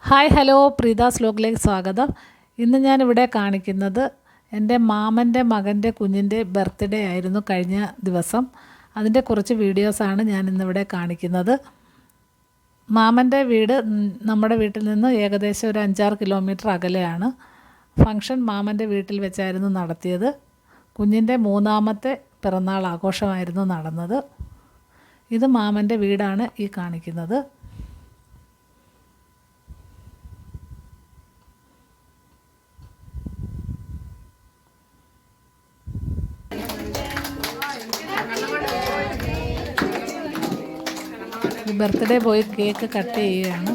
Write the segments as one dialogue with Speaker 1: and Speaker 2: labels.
Speaker 1: Hi hello പ്രീതാസ് വ്ലോഗിലേക്ക് സ്വാഗതം. ഇന്ന് ഞാനിവിടെ കാണിക്കുന്നത് എൻ്റെ മാമൻ്റെ മകൻ്റെ കുഞ്ഞിൻ്റെ ബർത്ത്ഡേ ആയിരുന്നു കഴിഞ്ഞ ദിവസം. അതിൻ്റെ കുറച്ച് വീഡിയോസാണ് ഞാൻ ഇന്നിവിടെ കാണിക്കുന്നത്. മാമൻ്റെ വീട് നമ്മുടെ വീട്ടിൽ നിന്ന് ഏകദേശം ഒരു 5-6 കിലോമീറ്റർ അകലെയാണ്. ഫംഗ്ഷൻ മാമൻ്റെ വീട്ടിൽ വെച്ചായിരുന്നു നടത്തിയത്. കുഞ്ഞിൻ്റെ 3ാമത്തെ പിറന്നാൾ ആഘോഷമായിരുന്നു നടന്നത്. ഇത് മാമൻ്റെ വീടാണ് ഈ കാണിക്കുന്നത്. ബർത്ത്ഡേ ബോയ് കേക്ക് കട്ട് ചെയ്യുകയാണ്.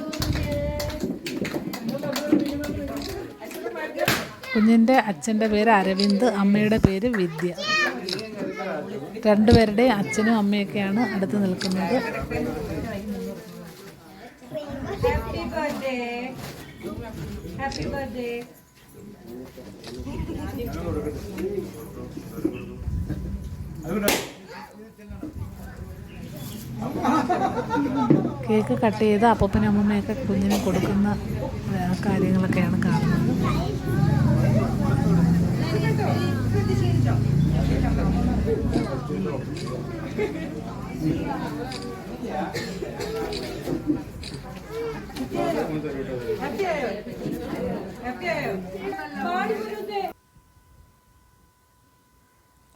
Speaker 1: കുഞ്ഞിൻ്റെ അച്ഛൻ്റെ പേര് അരവിന്ദ്, അമ്മയുടെ പേര് വിദ്യ. രണ്ടുപേരുടെയും അച്ഛനും അമ്മയൊക്കെയാണ് അടുത്ത് നിൽക്കുന്നത്. Happy birthday. കേക്ക് കട്ട് ചെയ്ത് അപ്പൂപ്പനും അമ്മൂമ്മയൊക്കെ കുഞ്ഞിന് കൊടുക്കുന്ന കാര്യങ്ങളൊക്കെയാണ് കാണുന്നത്.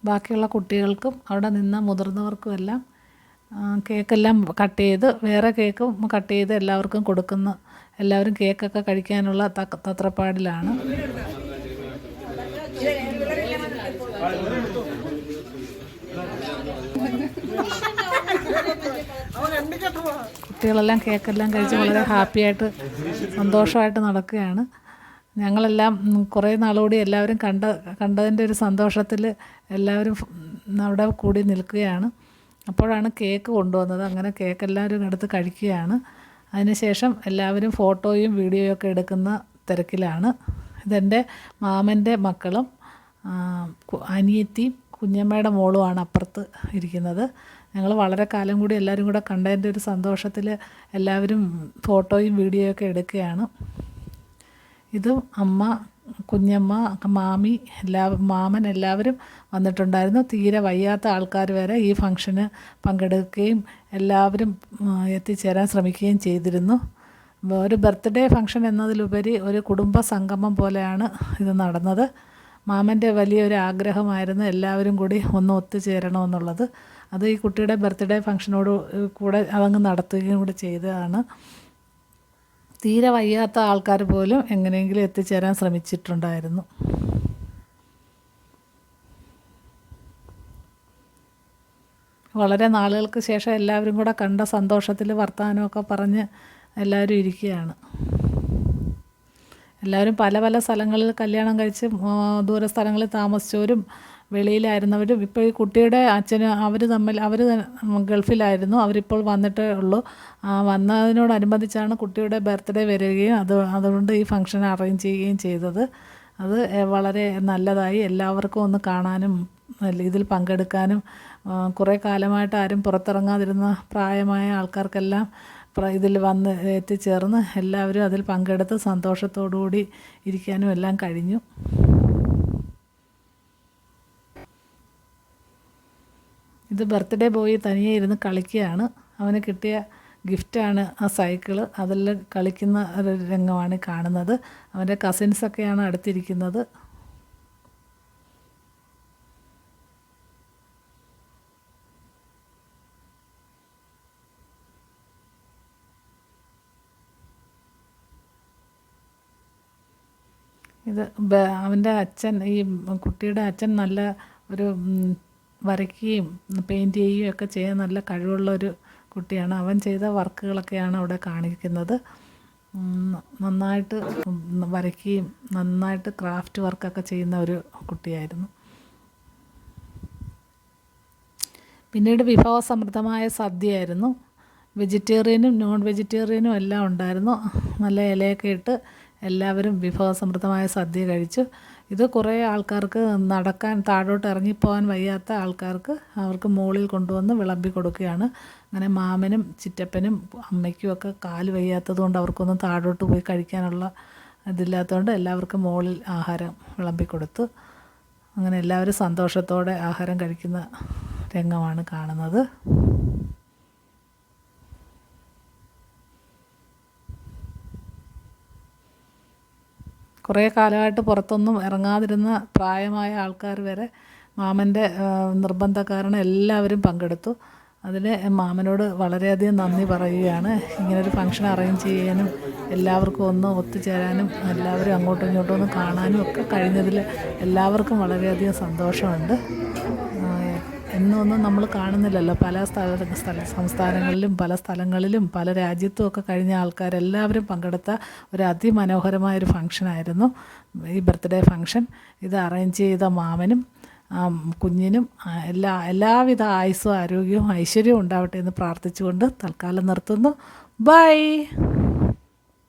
Speaker 1: ബാക്കിയുള്ള കുട്ടികൾക്കും അവിടെ നിന്ന മുതിർന്നവർക്കും എല്ലാം കേക്കെല്ലാം കട്ട് ചെയ്ത് വേറെ കേക്കും കട്ട് ചെയ്ത് എല്ലാവർക്കും കൊടുക്കുന്ന, എല്ലാവരും കേക്കൊക്കെ കഴിക്കാനുള്ള തത്രപ്പാടിലാണ്. കുട്ടികളെല്ലാം കേക്കെല്ലാം കഴിച്ച് വളരെ ഹാപ്പിയായിട്ട് സന്തോഷമായിട്ട് നടക്കുകയാണ്. ഞങ്ങളെല്ലാം കുറേ നാളുകൂടി എല്ലാവരും കണ്ടതിൻ്റെ ഒരു സന്തോഷത്തിൽ എല്ലാവരും അവിടെ കൂടി നിൽക്കുകയാണ്. അപ്പോഴാണ് കേക്ക് കൊണ്ടുവന്നത്. അങ്ങനെ കേക്ക് എല്ലാവരും എടുത്ത് കഴിക്കുകയാണ്. അതിനുശേഷം എല്ലാവരും ഫോട്ടോയും വീഡിയോയും ഒക്കെ എടുക്കുന്ന തിരക്കിലാണ്. ഇതെൻ്റെ മാമൻ്റെ മക്കളും അനിയത്തിയും കുഞ്ഞമ്മയുടെ മോളുമാണ് അപ്പുറത്ത് ഇരിക്കുന്നത്. ഞങ്ങൾ വളരെ കാലം കൂടി എല്ലാവരും കൂടെ കണ്ടതിൻ്റെ ഒരു സന്തോഷത്തിൽ എല്ലാവരും ഫോട്ടോയും വീഡിയോയും ഒക്കെ എടുക്കുകയാണ്. ഇതും അമ്മ, കുഞ്ഞമ്മ, മാമി, മാമൻ എല്ലാവരും വന്നിട്ടുണ്ടായിരുന്നു. തീരെ വയ്യാത്ത ആൾക്കാർ വരെ ഈ ഫംഗ്ഷന് പങ്കെടുക്കുകയും എല്ലാവരും എത്തിച്ചേരാൻ ശ്രമിക്കുകയും ചെയ്തിരുന്നു. ഒരു ബർത്ത്ഡേ ഫംഗ്ഷൻ എന്നതിലുപരി ഒരു കുടുംബ സംഗമം പോലെയാണ് ഇത് നടന്നത്. മാമൻ്റെ വലിയൊരു ആഗ്രഹമായിരുന്നു എല്ലാവരും കൂടി ഒന്ന് ഒത്തുചേരണമെന്നുള്ളത്. അത് ഈ കുട്ടിയുടെ ബർത്ത്ഡേ ഫംഗ്ഷനോട് കൂടെ അതങ്ങ് നടത്തുകയും കൂടെ ചെയ്തതാണ്. തീരെ വയ്യാത്ത ആൾക്കാർ പോലും എങ്ങനെയെങ്കിലും എത്തിച്ചേരാൻ ശ്രമിച്ചിട്ടുണ്ടായിരുന്നു. വളരെ നാളുകൾക്ക് ശേഷം എല്ലാവരും കൂടെ കണ്ട സന്തോഷത്തിൽ വർത്തമാനമൊക്കെ പറഞ്ഞ് എല്ലാവരും ഇരിക്കുകയാണ്. എല്ലാവരും പല പല സ്ഥലങ്ങളിൽ കല്യാണം കഴിച്ച് ദൂര സ്ഥലങ്ങളിൽ താമസിച്ചവരും വെളിയിലായിരുന്നവരും ഇപ്പോൾ ഈ കുട്ടിയുടെ അച്ഛന് അവർ ഗൾഫിലായിരുന്നു. അവരിപ്പോൾ വന്നിട്ടേ ഉള്ളൂ. വന്നതിനോടനുബന്ധിച്ചാണ് കുട്ടിയുടെ ബർത്ത്ഡേ വരികയും അതുകൊണ്ട് ഈ ഫംഗ്ഷൻ അറേഞ്ച് ചെയ്യുകയും ചെയ്തത്. അത് വളരെ നല്ലതായി. എല്ലാവർക്കും ഒന്ന് കാണാനും ഇതിൽ പങ്കെടുക്കാനും, കുറേ കാലമായിട്ട് ആരും പുറത്തിറങ്ങാതിരുന്ന പ്രായമായ ആൾക്കാർക്കെല്ലാം ഇതിൽ വന്ന് എത്തിച്ചേർന്ന് എല്ലാവരും അതിൽ പങ്കെടുത്ത് സന്തോഷത്തോടുകൂടി ഇരിക്കാനും എല്ലാം കഴിഞ്ഞു. ഇത് ബർത്ത്ഡേ ബോയ് തനിയെ ഇരുന്ന് കളിക്കുകയാണ്. അവന് കിട്ടിയ ഗിഫ്റ്റാണ് ആ സൈക്കിള്. അതിൽ കളിക്കുന്ന ഒരു രംഗമാണ് കാണുന്നത്. അവൻ്റെ കസിൻസൊക്കെയാണ് അടുത്തിരിക്കുന്നത്. ഇത് അവൻ്റെ അച്ഛൻ, ഈ കുട്ടിയുടെ അച്ഛൻ നല്ല ഒരു വരയ്ക്കുകയും പെയിൻറ്റ് ചെയ്യുകയും ഒക്കെ ചെയ്യാൻ നല്ല കഴിവുള്ളൊരു കുട്ടിയാണ്. അവൻ ചെയ്ത വർക്കുകളൊക്കെയാണ് അവിടെ കാണിക്കുന്നത്. നന്നായിട്ട് വരയ്ക്കുകയും നന്നായിട്ട് ക്രാഫ്റ്റ് വർക്കൊക്കെ ചെയ്യുന്ന ഒരു കുട്ടിയായിരുന്നു. പിന്നീട് വിഭവസമൃദ്ധമായ സദ്യയായിരുന്നു. വെജിറ്റേറിയനും നോൺ വെജിറ്റേറിയനും എല്ലാം ഉണ്ടായിരുന്നു. നല്ല ഇലയൊക്കെ ഇട്ട് എല്ലാവരും വിഭവസമൃദ്ധമായ സദ്യ കഴിച്ചു. ഇത് കുറേ ആൾക്കാർക്ക് നടക്കാൻ താഴോട്ട് ഇറങ്ങിപ്പോകാൻ വയ്യാത്ത ആൾക്കാർക്ക് അവർക്ക് മുകളിൽ കൊണ്ടുവന്ന് വിളമ്പി കൊടുക്കുകയാണ്. അങ്ങനെ മാമനും ചിറ്റപ്പനും അമ്മയ്ക്കും ഒക്കെ കാല് വയ്യാത്തത് കൊണ്ട് അവർക്കൊന്നും താഴോട്ട് പോയി കഴിക്കാനുള്ള ഇതില്ലാത്തതുകൊണ്ട് എല്ലാവർക്കും മുകളിൽ ആഹാരം വിളമ്പിക്കൊടുത്തു. അങ്ങനെ എല്ലാവരും സന്തോഷത്തോടെ ആഹാരം കഴിക്കുന്ന രംഗമാണ് കാണുന്നത്. കുറേ കാലമായിട്ട് പുറത്തൊന്നും ഇറങ്ങാതിരുന്ന പ്രായമായ ആൾക്കാർ വരെ മാമൻ്റെ നിർബന്ധ കാരണം എല്ലാവരും പങ്കെടുത്തു. അതിന് മാമനോട് വളരെയധികം നന്ദി പറയുകയാണ്. ഇങ്ങനൊരു ഫംഗ്ഷൻ അറേഞ്ച് ചെയ്യാനും എല്ലാവർക്കും ഒന്ന് ഒത്തുചേരാനും എല്ലാവരും അങ്ങോട്ടും ഇങ്ങോട്ടും ഒന്ന് കാണാനും ഒക്കെ കഴിഞ്ഞതിൽ എല്ലാവർക്കും വളരെയധികം സന്തോഷമുണ്ട്. എന്നൊന്നും നമ്മൾ കാണുന്നില്ലല്ലോ, പല സംസ്ഥാനങ്ങളിലും പല സ്ഥലങ്ങളിലും പല രാജ്യത്തും ഒക്കെ കഴിഞ്ഞ ആൾക്കാരെല്ലാവരും പങ്കെടുത്ത ഒരു അതിമനോഹരമായൊരു ഫംഗ്ഷനായിരുന്നു ഈ ബർത്ത്ഡേ ഫംഗ്ഷൻ. ഇത് അറേഞ്ച് ചെയ്ത മാമനും കുഞ്ഞിനും എല്ലാവിധ ആയുസ്സും ആരോഗ്യവും ഐശ്വര്യവും ഉണ്ടാവട്ടെ എന്ന് പ്രാർത്ഥിച്ചുകൊണ്ട് തൽക്കാലം നിർത്തുന്നു. ബൈ.